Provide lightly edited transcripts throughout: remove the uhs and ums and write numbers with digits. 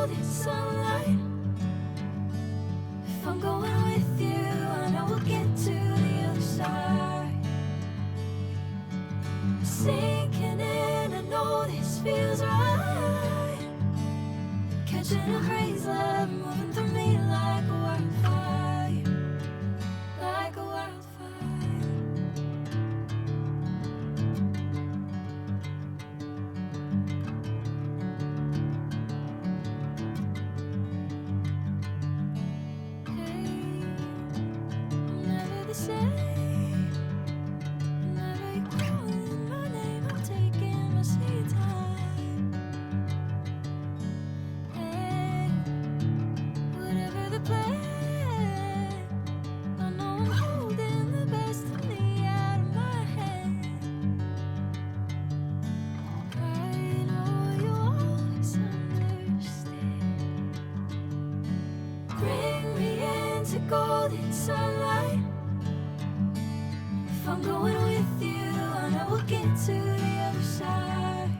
golden sunlight. If I'm going with you, I know we'll get to the other side. Sinking in, I know this feels right. Catching a crazy love, moving through me like a wildfire, like a wildfire. Golden sunlight. If I'm going with you, I know we'll get to the other side.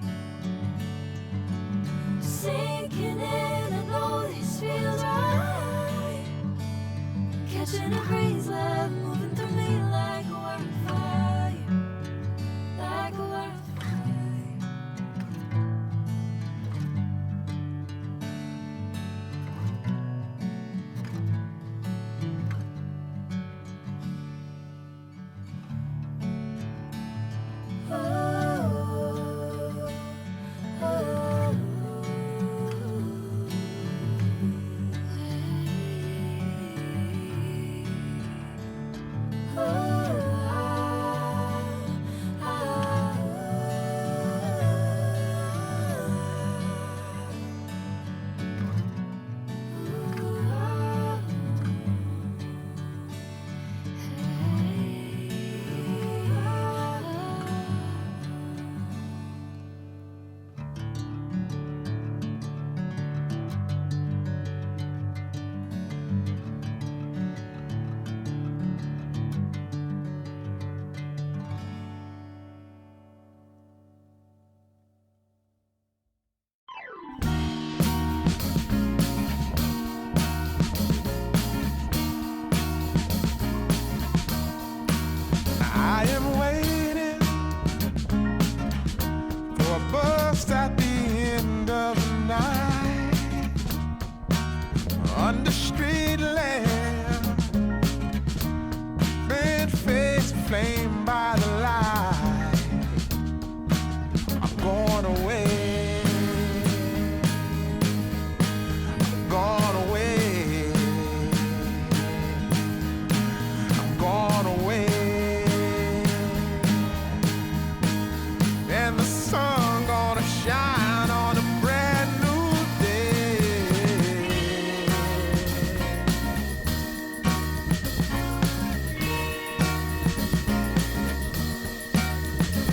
Sinking in, I know this feels right. Catching a crazy love, moving through me like a wildfire, like a wildfire. At the end of the night, under street lamp, bent face flamed by the light. I'm going away, I'm going away, I'm going away, and the sun gonna shine on a brand new day.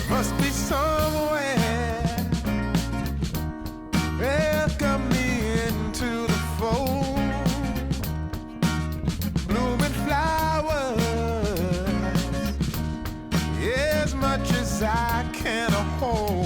Must be somewhere welcome me into the fold. Blooming flowers, as much as I can hold.